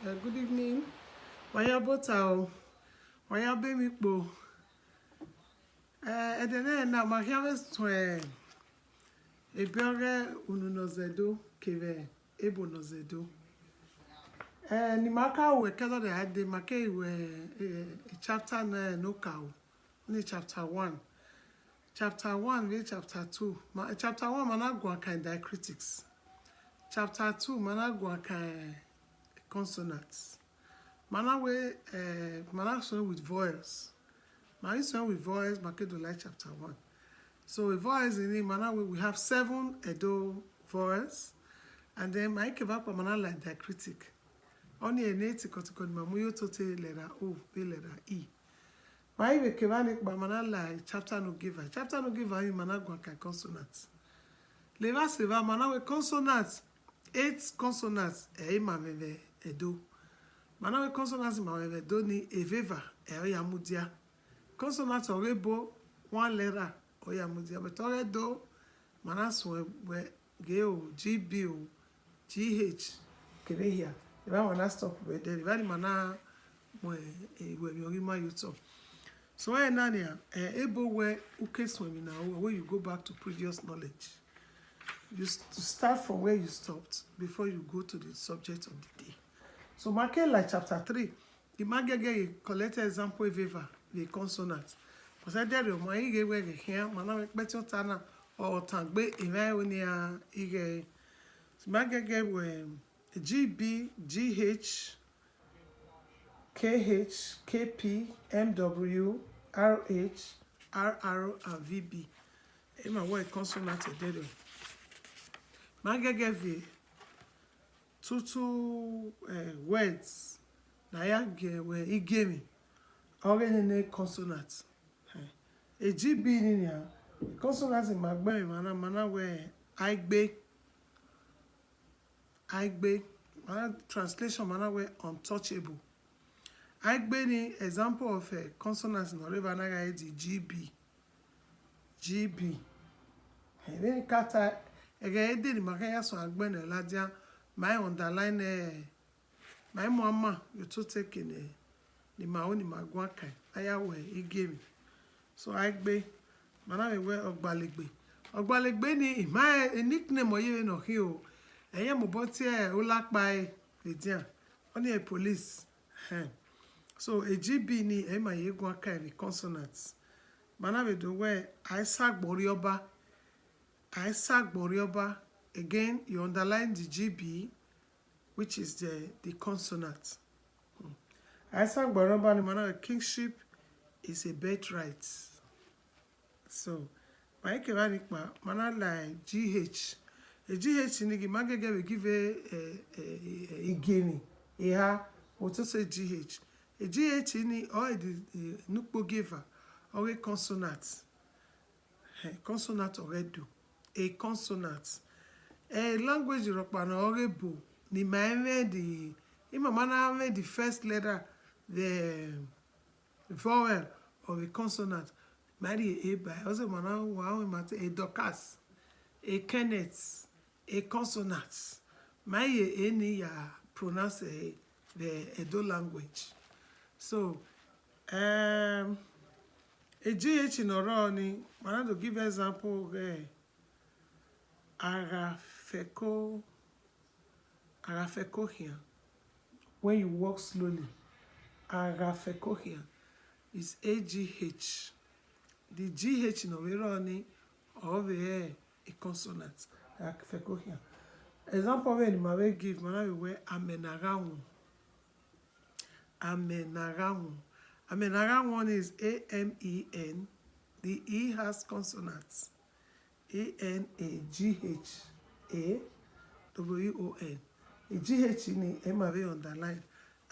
Good evening. Waya bota waya be mi po. Edene na mahiawe swe ebiore Ununozędo Kevbę Ebonozędo. Ni maka we kelo de ade maka we chapter na no ka o. Ni chapter 1. Chapter 1 ve chapter 2. Chapter 1 mana go kan diacritics. Chapter 2 mana go kan consonants. Mana so with vowels. Mana so with vowels, Makedo like chapter 1. So with vowels in it, mana we have 7 Edo vowels, and then my kebab mana like diacritic. Only a native category mamuyo tote letter O, be letter E. My kebab mana like chapter no giver. Chapter no giver in mana go consonants. Leva seva mana we consonants. 8 consonants mameve Edo. Mana we consonants mameve Edo ni eveva yamudia. Consonants orebo 1 letter yamudia. But already mana so we geo GB o GH kebe here. If I wanna stop with there, if I mana we yorima YouTube. So where nania able where uke swimming now where you go back to previous knowledge. You start from where you stopped before you go to the subject of the day. So market like chapter 3, the magage collected example viva the consonant. Because I did my ige where here, mana expect your tana or tangbe imaonia ige magage where GB, GH, KH, KP, MW, RH, RR, and VB. Ema word consonant did it. Magageve two words na ya we igemi already consonants. A GB ni ya consonants in magbe mana we aigbe mana translation mana we untouchable. Aigbe ni example of consonants in oreba na ga GB. Then kata again did makaya so agbene ladia my underline my mama you to take in the maoni magwaka aya we igemi so agbe mana we ogbalegbe ni my nickname oye no hi o eyan mo boti o lapa e dia oni a police so a GB ni e ma ye gwaka ni consonants mana we do we Isaac Borioba, again, you underline the GB, which is the consonant. Isaac Borioba, the manner of kingship is a birthright. So, my manner like GH. A GH in the magage will give a guinea. What to say GH? A GH in the or the nukbo giver or a consonant. Consonant already. A consonant. A language Europana orebo ni maime the first letter, the vowel of a consonant. Mari a by also mana matter a docas, a kenneth, a consonant. My any pronounce the Edo language. So a GH in Oroni, mana to give example Arafeko here. When you walk slowly, Arafeko here is AGH. The GH in Oroni over here a consonant. Arafeko here. Example when you may give, man, we amenaramu. Amenaramu is AMEN. The E has consonants. ANAGHAWON. A GH in MRA underline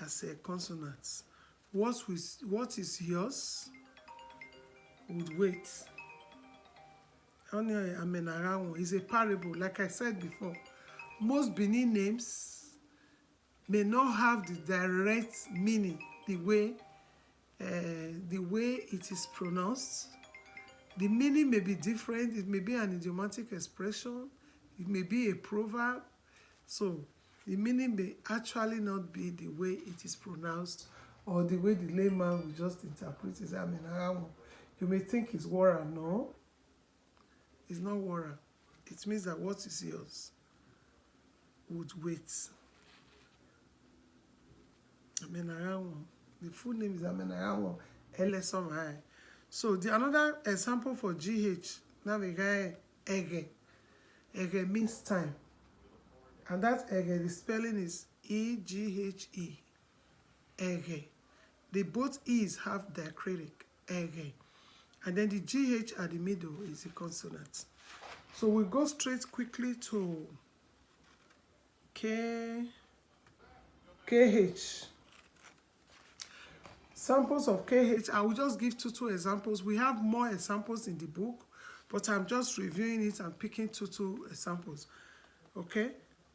as a consonant. What is yours would wait. Only Amenarawo is a parable, like I said before. Most Benin names may not have the direct meaning the way it is pronounced. The meaning may be different. It may be an idiomatic expression. It may be a proverb. So, the meaning may actually not be the way it is pronounced or the way the layman will just interpret it. I mean, you may think it's wara. No, it's not wara. It means that what is yours would wait. Amenarawo. The full name is Amenarawo Elesomai. So the another example for GH, now we got ege. Ege means time. And that ege, the spelling is E-G-H-E. Ege. The both E's have diacritic. Ege. And then the GH at the middle is a consonant. So we go straight quickly to KH. Samples of KH, I will just give two examples. We have more examples in the book, but I'm just reviewing it and picking two examples. Okay?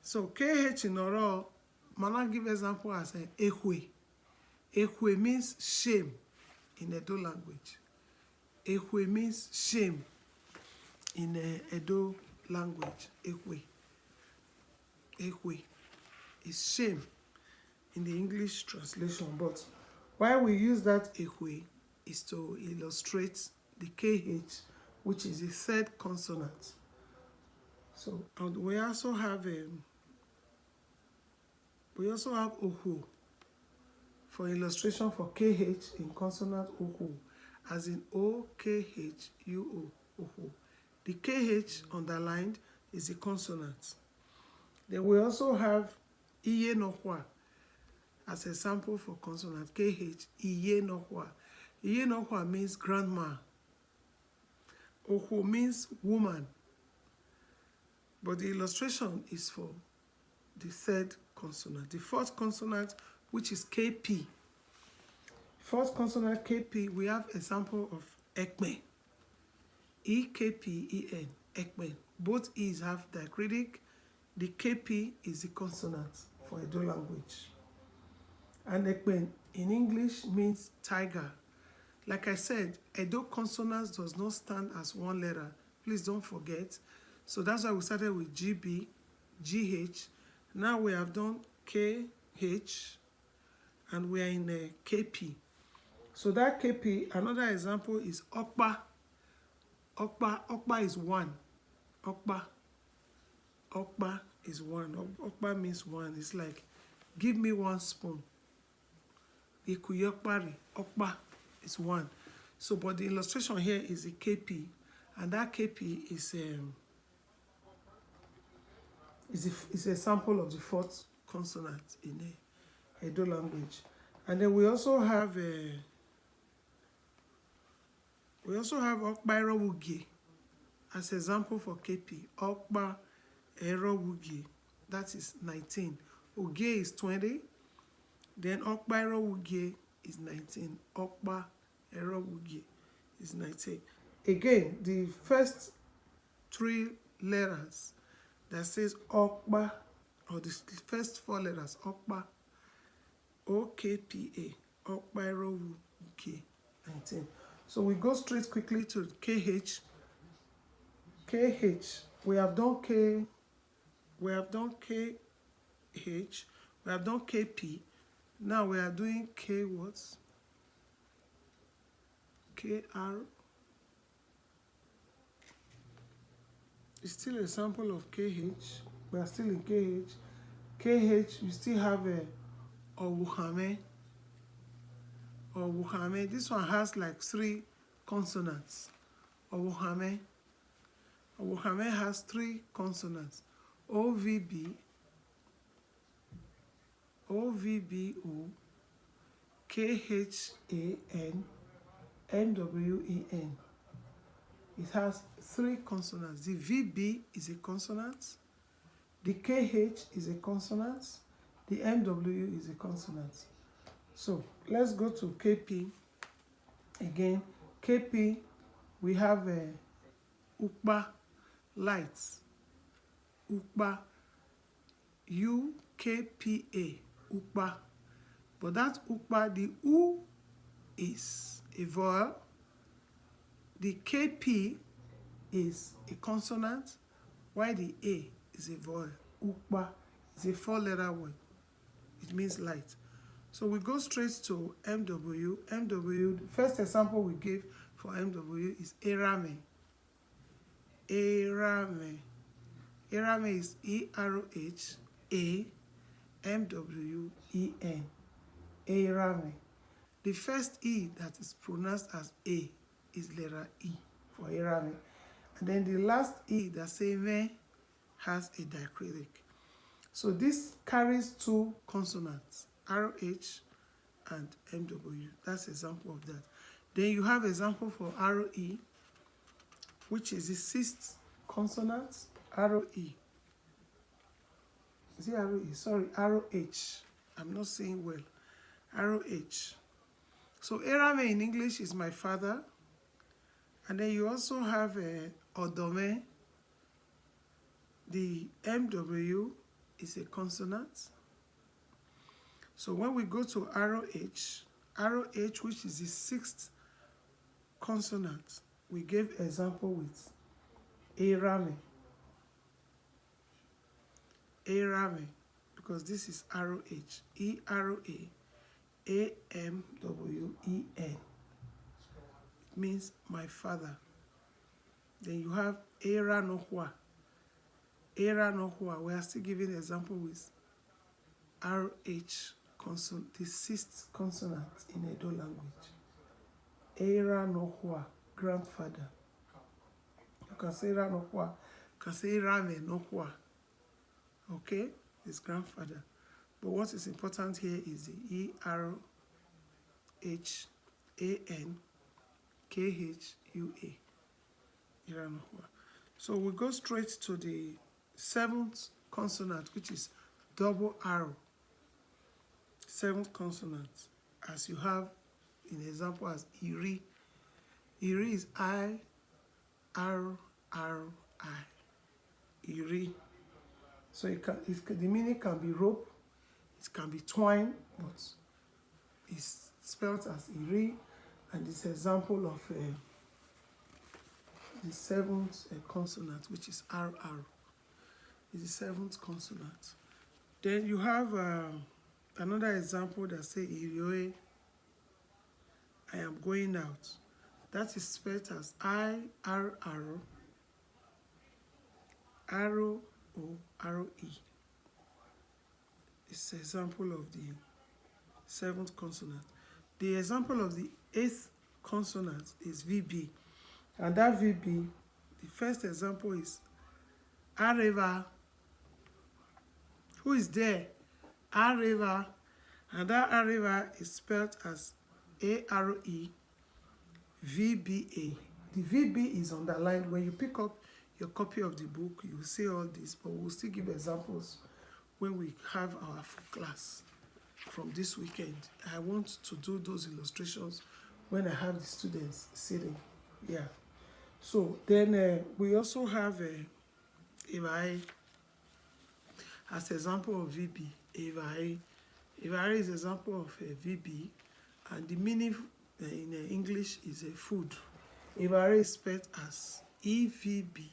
So KH in oral, Mana give example as Ehwe. Ehwe means shame in Edo language. Ehwe means shame in Edo language. Ehwe. Ehwe is shame in the English translation, but why we use that ehwe is to illustrate the KH, which is the third consonant. So, and we also have ohu for illustration for KH in consonant ohu, as in O-K-H-U-O, ohu. The KH underlined is a consonant. Then we also have iye no hwa as a sample for consonant KH, iye no hwa. Iye no hwa means grandma. Ohu means woman. But the illustration is for the third consonant. The fourth consonant, which is KP. Fourth consonant KP, we have a sample of ekme. E-K-P-E-N, ekme. Both E's have diacritic. The KP is the consonant for Edo language. And ekme in English means tiger. Like I said, Edo consonants does not stand as one letter. Please don't forget. So that's why we started with GB, GH. Now we have done KH, and we are in KP. So that KP, another example is Okpa. Okpa is one. Okpa is one. Okpa means one. It's like, give me one spoon. Ikuyokpari. Okpa is one. So, but the illustration here is a KP, and that KP is a sample of the fourth consonant in the Edo language. And then we also have Okpa Ero Wugie as an example for KP. Okpa Ero Wugie, that is 19. Ugie is 20. Then Okpa Ero Wugie is 19. Okpa Ero Wugie is 19. Again, the first three letters that says Okpa, or the first four letters, Okpa, O-K-P-A, Okpa Ero Wugie, 19. So we go straight quickly to KH. KH, we have done KH, we have done KP. Now we are doing K what? KR. It's still a sample of KH. We are still in KH. KH, we still have a Owuhame. Owuhame. This one has like 3 consonants. Owuhame. Owuhame has 3 consonants. O-V-B, O-V-B-O, K-H-A-N, N-W-E-N. It has 3 consonants. The VB is a consonant. The KH is a consonant. The MW is a consonant. So let's go to KP. Again, KP, we have Ukpa, lights. Ukpa, U-K-P-A, Ukpa. But that Ukpa, the U is a vowel. The KP is a consonant, while the A is a vowel. Ukpa It's a 4-letter word. It means light. So we go straight to MW. MW, the first example we gave for MW is Erame. Erame. Erame is E-R-O-H-A-M-W-E-N. Erame. The first E that is pronounced as A is letter E for Erame. And then the last E that says me has a diacritic. So this carries 2 consonants, RH and MW. That's example of that. Then you have example for ROE, which is the 6th consonant, ROE. Is it ROE? Sorry, ROH. I'm not saying well. ROH. So Erame in English is my father. And then you also have Odome. The MW is a consonant. So when we go to ROH, which is the 6th consonant, we gave example with Erame. Erame, because this is ROH, E-R-O-A-A-M-W-E-N. It means my father. Then you have Era Nohua. Era Nohua, we are still giving example with RH consonant, the 6th consonant in Edo language. Era Nohua, grandfather. You can say Era Nohua, you can say Rame Nohua. Okay, his grandfather. But what is important here is the E-R-H-A-N-K-H-U-A. Era Nohua. So we go straight to the 7th consonant, which is double R. 7th consonant, as you have in example as Iri. Iri is I-R-R-I. Iri. So the meaning can be rope, it can be twine, but it's spelled as Iri, and it's example of the 7th consonant, which is RR. It's the 7th consonant. Then you have another example that says Irioe, I am going out. That is spelled as I-R-R-O-R-O-E. It's an example of the 7th consonant. The example of the 8th consonant is VB. And that VB, the first example is Areva. Who is there? Areva. And that Areva is spelled as A-R-E-V-B-A. The VB is underlined. When you pick up your copy of the book, you will see all this, but we'll still give examples when we have our class from this weekend. I want to do those illustrations when I have the students sitting. Yeah. So then we also have Evae as example of VB. Evae is example of VB, and the meaning in English is a food. Evae is spelled as E-V-B-A-R-O-E.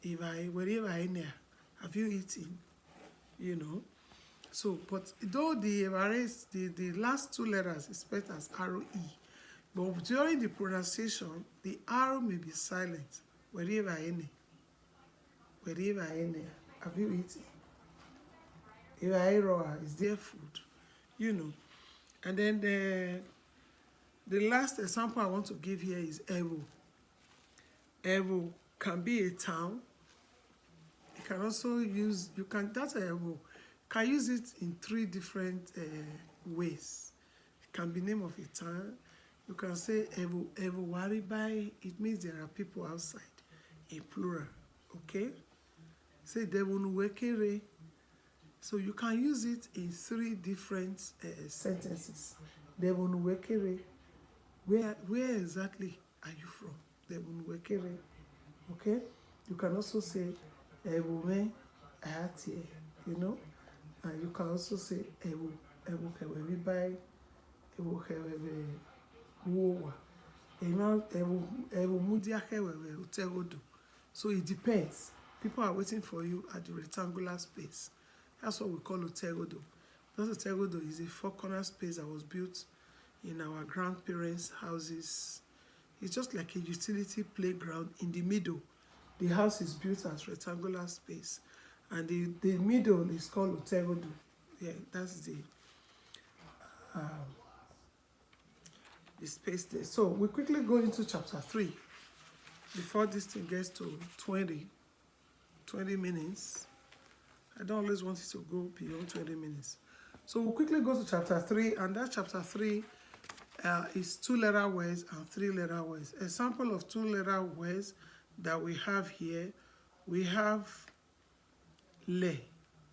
Evae, wherever I near, have you eaten? You know. So, but though the Evae, the last 2 letters is spelled as R-O-E, but during the pronunciation, the R may be silent. Wherever any. Wherever any. Have you eaten? Evae is their food. You know. And then the last example I want to give here is Evo. Evo can be a town. You can also use, that's a Evo. You can use it in 3 different ways. It can be name of a town. You can say Evo Waribai. It means there are people outside, in plural. Okay? Say Devonuwekere. So you can use it in 3 different sentences. Devonuwekere. Where exactly are you from? Devonuwekere. Okay? You can also say Evume Ahatie. You know? And you can also say Evu Keweribai. Evu Keweribai. So it depends. People are waiting for you at the rectangular space. That's what we call Utegodo. Because Utegodo is a four-corner space that was built in our grandparents' houses. It's just like a utility playground in the middle. The house is built as rectangular space. And the middle is called Utegodo. Yeah, that's the space there. So we quickly go into chapter 3 before this thing gets to 20 minutes. I don't always want it to go beyond 20 minutes. So we'll quickly go to chapter 3, and that chapter 3 is 2-letter words and 3-letter words. A sample of 2-letter words that we have here, we have le,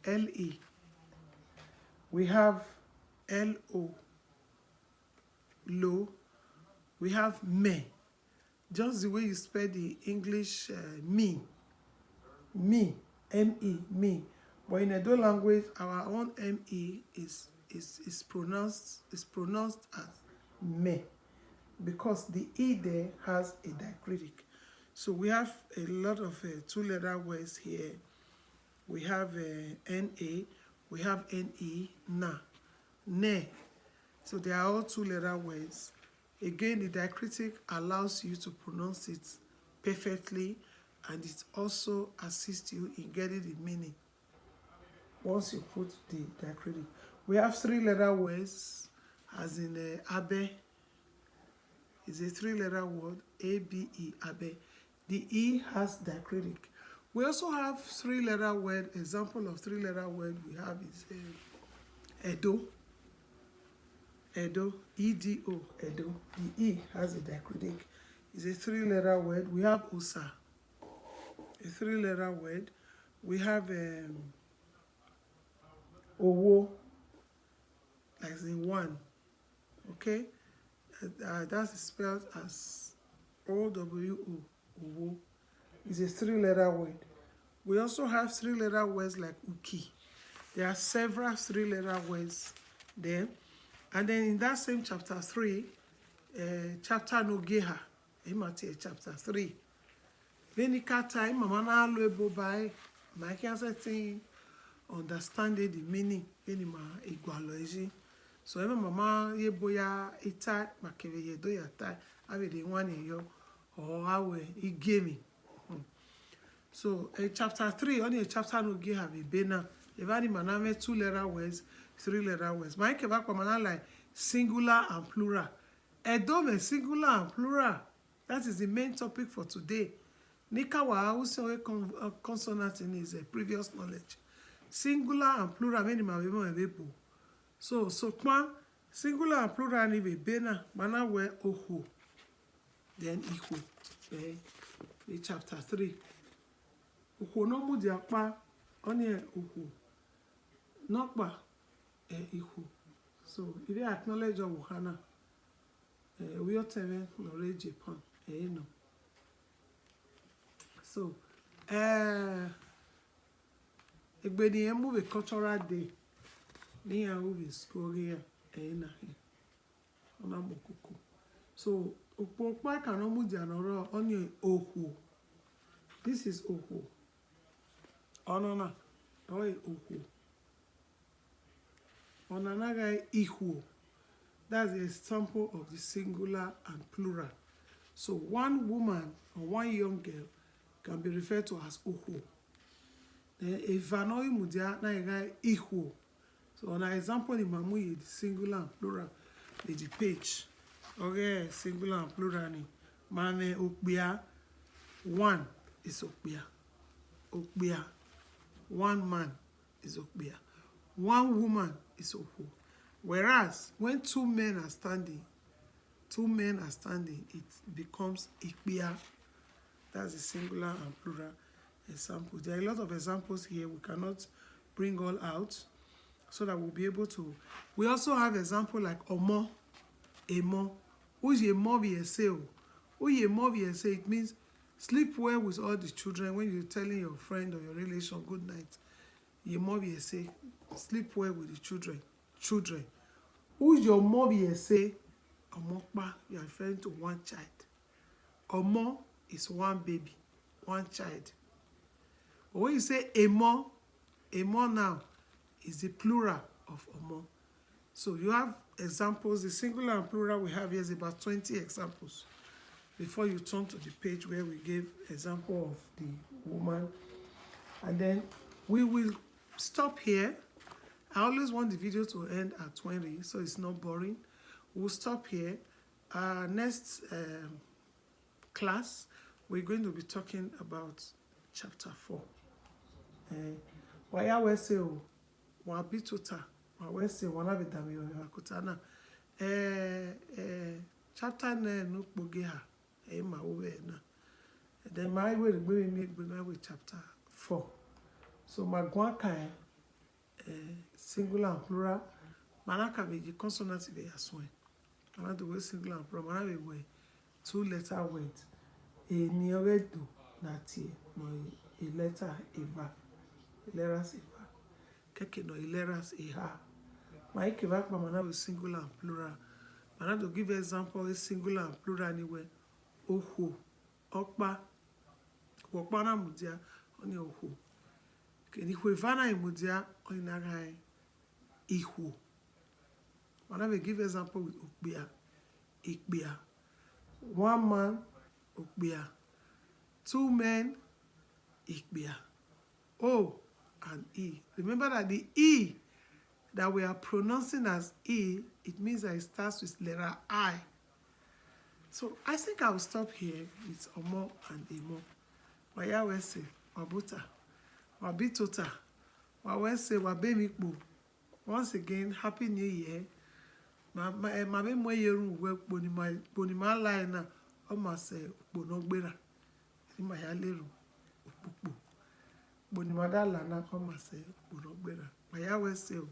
L-E. We have L-O, lo. We have me, just the way you spell the English me, M-E, me. But in Edo language, our own M-E is pronounced as me, because the E there has a diacritic. So we have a lot of 2-letter words here. We have N-A, we have N-E, na, ne. So they are all 2-letter words. Again, the diacritic allows you to pronounce it perfectly, and it also assists you in getting the meaning once you put the diacritic. We have 3-letter words, as in abe. It's a 3-letter word, A-B-E, abe. The E has diacritic. We also have 3-letter word. Example of 3-letter word we have is Edo. Edo, E-D-O, Edo. The E has a diacritic. It's a 3-letter word. We have Usa, a 3-letter word. We have Owo, as in one. Okay? That's spelled as O-W-O, Owo. It's a 3-letter word. We also have 3-letter words like Uki. There are several 3-letter words there. And then in that same chapter 3, chapter no geha, chapter 3. Venika time, mama na alo ebo by my cancer thing, understanding the meaning, enima igualoji. So every mama ye boya ita makeve ye do ya tai, ave the one yo or awe igemi. So chapter 3, only a chapter no geha be bena. Evani maname 2-letter words, 3-letter words. My keba kwa like singular and plural. Edome singular and plural. That is the main topic for today. Nika wa also a consonant in his previous knowledge. Singular and plural many ma people. So kwa singular and plural ni be bena mana we oho. Then equal. Chapter 3. Oho no mu dia pa only oho. Nokpa ihu. So if you acknowledge of Wuhana, we are telling Norway, Japan, no. So Egbeni move a cultural day. Ni a move school here, na here. Ona mokuku. So Okpokpa cannot move the anoro only ohu. This is ohu. Onona. Ohu. Onanaga ihu. That's a sample of the singular and plural. So one woman or one young girl can be referred to as uhu. Then if vanoi mudia na ihu. So on an example in mamu the singular and plural with the page. Okay, singular and plural ni. Mane okbia. One is okbia. Okbia. One man is okbia. One woman is ohu. Whereas when 2 men are standing, it becomes ikbia. That's a singular and plural example. There are a lot of examples here. We cannot bring all out so that we'll be able to. We also have example like omo, emo. Uye mobi eseo. Uye mobi eseo. It means sleep well with all the children when you're telling your friend or your relation good night. Ye mobi eseo. Sleep well with the children. Who's your mommy say? Omokpa, you are referring to one child. Omo is one baby, one child. But when you say emo now is the plural of omo. So you have examples. The singular and plural we have here is about 20 examples before you turn to the page where we gave example of the woman. And then we will stop here. I always want the video to end at 20, so it's not boring. We'll stop here. Next class, we're going to be talking about chapter 4. Why I will say, one bit total. I will say, one of the dami wakutana. Chapter 9 no bogeha. Ma over na. Then my way we make with chapter 4. So my guanka singular and plural. Manaka be the consonant be aswen. Manaka the way singular and plural. Manaka be 2-letter words. Ununozędo na tie no a letter eva. Letters eva. Keke no letters eha. My kevak manaka be singular and plural. Manaka to give example is singular and plural anywhere. Oho, okpa, wokpana mudia, oni oho. Keni huevana imudia, oni nagai ihu. When I give example with ukbia, ikbia. One man, ukbia. 2 men, ikbia. O and E. Remember that the E that we are pronouncing as E, it means that it starts with letter I. So I think I'll stop here with omo and emo. Waya wese, wabuta, wabitota, wawese, wabemikbo. Once again, Happy New Year. My memo yeru work bonima line almost say bonogbera. In my leru, bonima da lana almost say bonogbera. Waya wese.